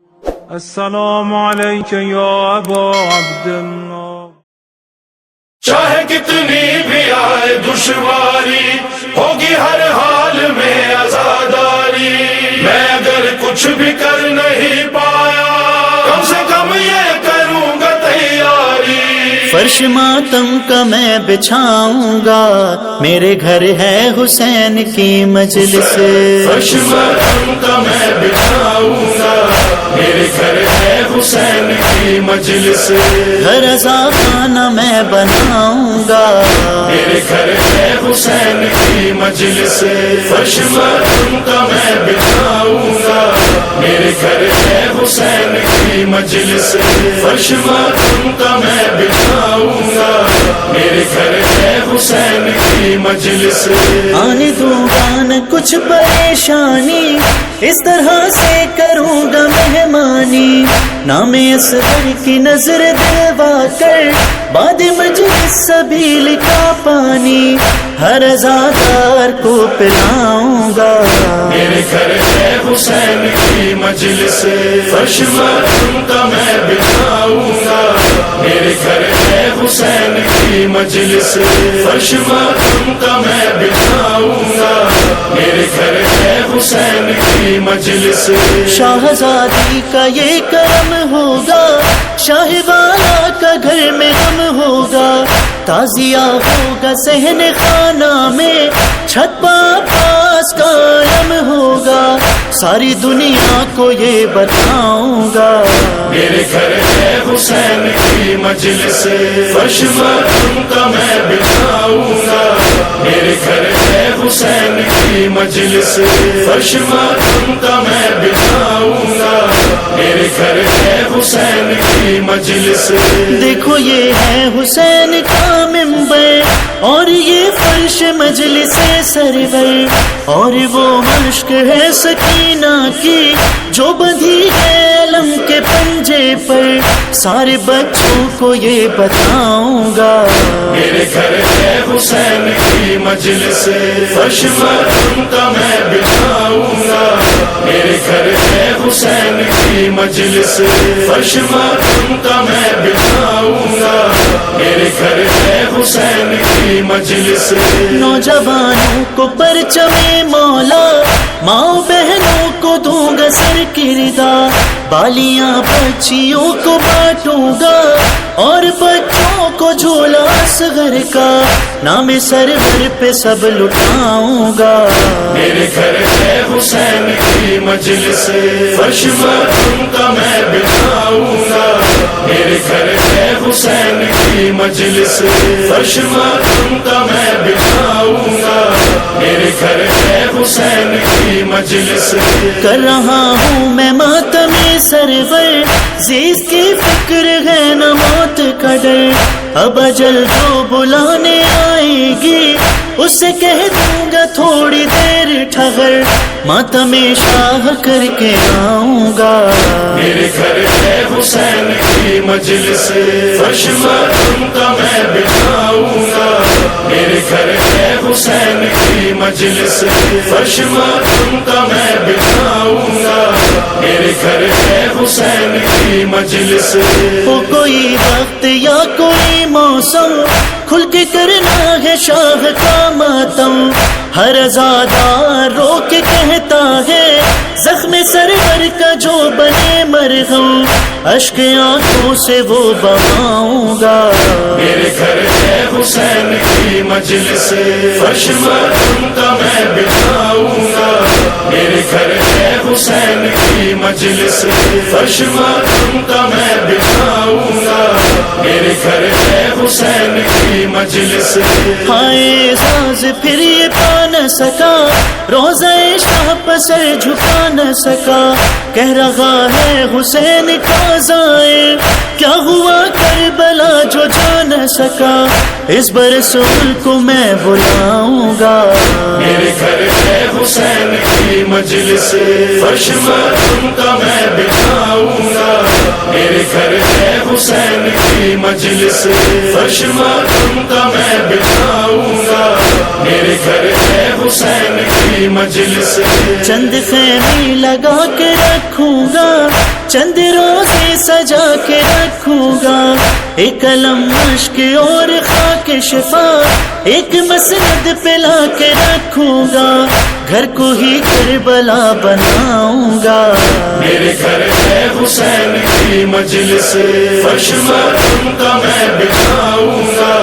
السلام علیک یا ابا عبداللہ. چاہے کتنی بھی آئے دشواری ہوگی ہر حال میں عزاداری. میں اگر کچھ بھی کر نہیں پایا کم سے کم یہ کروں گا تیاری. فرش ماتم کا میں بچھاؤں گا، میرے گھر ہے حسین کی مجلس. فرش ماتم کا میں بچھاؤں گا، میرے گھر ہے حسین کی مجلس. گھر رضا خانہ میں بناؤں گا، میرے گھر ہے حسین کی مجلس. فرش ماتم کا میں بچھاؤں گا، میرے گھر ہے حسین کی مجلس. فرش ماتم کا میں بچھاؤں گا، میرے گھر ہے حسین کی مجلس. آنے دوں گا نہ کچھ پریشانی، اس طرح سے کروں گا مہمانی. نام اصغر کی نظر دلوا کر بعد مجلس سبیل کا پانی ہر عزادار کو پلاؤں گا. میرے گھر ہے حسین کی مجلس. فرش ماتم کا میں بچھاؤں گا، میرے گھر ہے حسین کی مجلس. فرش ماتم کا میں بچھاؤں گا، میرے گھر ہے حسین کی مجلس. شاہزادی کا یہ کرم ہوگا، شاہ والا کا گھر میں غم ہوگا. تازیہ ہوگا صحن خانہ میں، چھت پا پاس قائم ہوگا. ساری دنیا کو یہ بتاؤں گا، میرے گھر ہے حسین کی مجلس. فرش ماتم کا میں بچھاؤں گا، میرے گھر ہے حسین کی مجلس. فرش ماتم کا میں بچھاؤں گا، میرے گھر ہے حسین کی مجلس. دیکھو یہ ہے حسین کا منبر اور یہ فرش مجلس سرور، اور وہ مشک ہے سکینہ کی جو بندھی ہے علم کے پنجے پر. سارے بچوں کو یہ بتاؤں گا، میرے گھر ہے حسین کی مجلس. فرش ماتم کا میں بچھاؤں گا، میرے گھر ہے حسین کی مجلس. فرش ماتم کا میں بچھاؤں گا، میرے گھر ہے حسین کی مجلس. نوجوانوں کو پرچم مولا، ماں بہنوں کو دوں گا سر کردہ. بالیاں بچیوں کو بانٹوں گا اور بچوں کو جھولا اصغر کا. نام سرور پہ سب لٹاؤں گا، میرے گھر ہے حسین کی مجلس. فرش ماتم کا میں بچھاؤں گا، میرے گھر ہے حسین کی مجلس. فرش ماتم کا میں بچھاؤں گا، میرے گھر ہے حسین کی مجلس. کر رہا ہوں میں ماتم سرور، زیز کی فکر ہے نہ موت کا ڈر. اب اجل جو بلانے آئے گی اسے کہہ دوں گا تھوڑی دیر ٹھہر. ماتم شاہ کر کے آؤں گا، میرے گھر ہے حسین کی مجلس. فرش ماتم کا میں بچھاؤں گا، میرے گھر ہے حسین کی مجلس. فرش ماتم کا میں بچھاؤں گا، میرے گھر ہے حسین کی مجلس. ہو کوئی وقت یا کوئی موسم کھل کے کرنا ہے شاہ کا ماتم. ہر عزادار رو کے کہتا ہے زخم سرور کا جو بنے مرہم. اشک آنکھوں سے وہ بہاؤں گا، میرے گھر ہے حسین کی مجلس. فرش ماتم کا میں بچھاؤں گا، میرے گھر ہے حسین کی مجلس. فرش ماتم کا میں بچھاؤں گا، میرے گھر ہے حسین کی مجلس. ہائے اعزاز پھر یہ پا نہ سکا، روزہ شاہ پر سر جھکا نہ سکا. کہہ رہا ہے حسین کا زائر، کیا ہوا کربلا جو جا نہ سکا. اس برسول کو میں بلاؤں گا، میرے گھر ہے حسین کی مجلس. فرش ماتم کا میں بچھاؤں گا، میرے گھر ہے حسین کی مجلس فرش ماتم کا میں بچھاؤں گا میرے گھر ہے حسین کی مجلس چند خیمے لگا کے رکھوں گا چند روزے سجا کے رکھوں گا ایک علم مشک اور خاک شفا ایک مسند پہ لا کے رکھوں گا گھر کو ہی کربلا بناؤں گا میرے گھر ہے حسین کی مجلس فرش ماتم کا میں بچھاؤں گا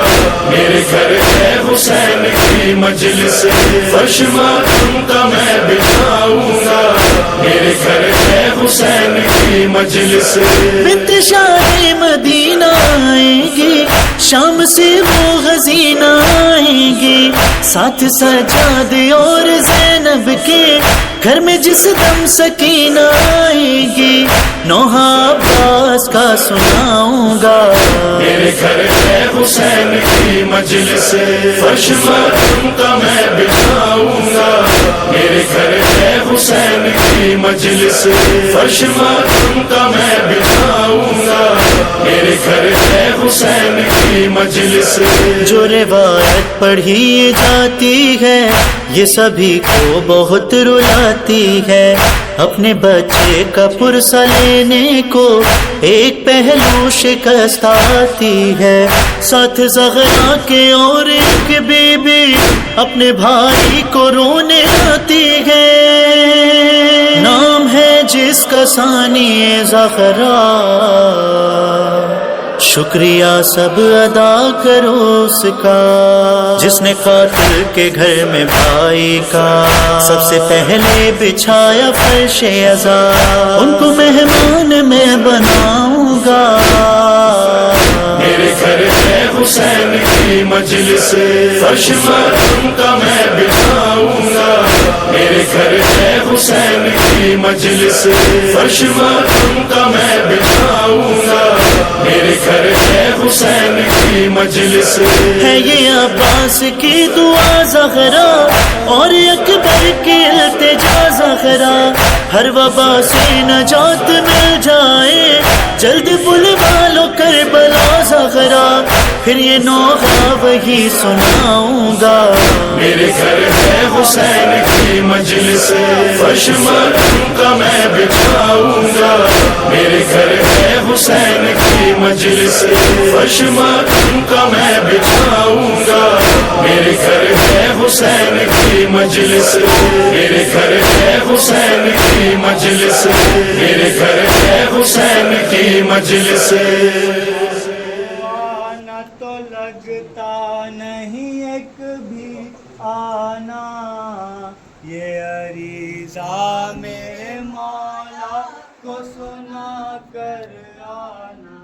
میرے گھر ہے حسین کی مجلس فرش ماتم کا میں بچھاؤں گا میرے گھر ہے حسین کی مجلس بنت شاہ مدینہ آئیں گی شام سے وہ غزینہ آئیں گی ساتھ سجاد اور زینب کے گھر میں جس دم سکینہ آئیں گی نوحہ عباس کا سناؤں گا میرے گھر ہے حسین کی مجلس فرش ماتم کا میں بچھاؤں گا میرے گھر ہے حسین کی مجلس فرش ماتم کا میں بچھاؤں گا میرے گھر ہے حسین کی مجلس جو روایت پڑھی جاتی ہے یہ سبھی کو بہت رلاتی ہے اپنے بچے کا پرسہ لینے کو ایک پہلو شکست آتی ہے ساتھ زغرا کے اور ایک بی بی اپنے بھائی کو رونے آتی ہے نام ہے جس کا ثانی زغرا شکریہ سب ادا کرو اس کا جس نے قاتل کے گھر میں بھائی کا سب سے پہلے بچھایا فرش عزا ان کو مہمان میں بناؤں گا میرے گھر ہے حسین کی مجلس فرش ماتم کا میں بچھاؤں گا میرے گھر ہے حسین کی مجلس فرش ماتم کا میں بچھاؤں گا میرے گھر ہے حسین کی مجلس ہے یہ عباس کی دعا زغرا اور اکبر کی التجا زغرا ہر وبا سے نجات مل جائے جلد بلوا لو کربلا زغرا پھر یہ نوحہ وہی سناؤں گا میرے گھر ہے حسین کی مجلس فرش ماتم کا میں بچھاؤں گا میرے گھر ہے حسین کی مجلس فرش ماتم کا میں بچھاؤں گا میرے گھر ہے حسین کی مجلس میرے گھر ہے حسین کی مجلس میرے گھر ہے حسین کی مجلس آنا تو لگتا نہیں ایک بھی آنا یہ عریضہ میرے مولا کو سنا کر آنا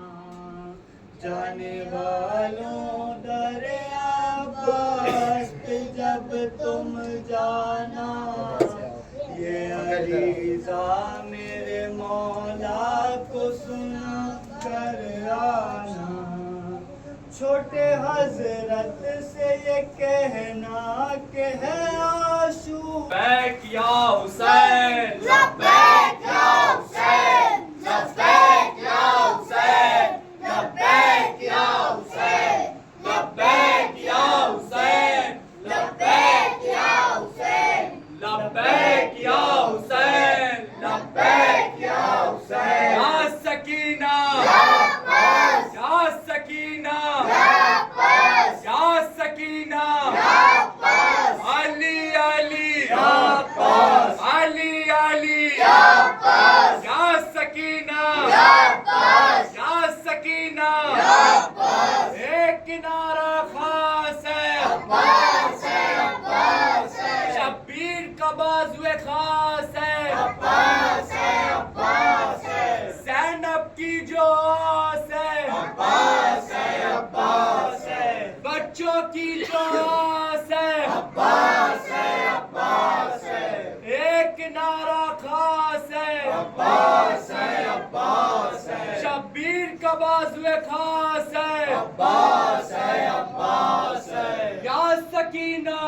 جانے والوں در عباس پہ جب تم جانا یہ عریضہ میرے مولا کو سنا کر آنا چھوٹے حضرت سے یہ کہنا کہ ہے آشو لبیک یا حسین لبیک یا حسین لبیک یا حسین لبیک یا حسین لبیک یا حسین لبیک یا حسین لبیک یا حسین لبیک یا حسین یا سکینہ یا عباس یا سکینہ یا عباس یا سکینہ یا عباس علی علی یا عباس علی علی یا عباس یا سکینہ یا عباس یا سکینہ یا عباس ایک نعرہ خاص ہے عباس ہے عباس ہے شبیر کا بازو خاص ہے عباس ہے عباس ہے زینب کی جو آس ہے عباس ہے عباس ہے بچوں کی جو آس ہے عباس ہے عباس ہے ایک نعرہ خاص ہے عباس ہے عباس ہے شبیر کا بازو خاص ہے عباس ہے عباس ہے یا سکینہ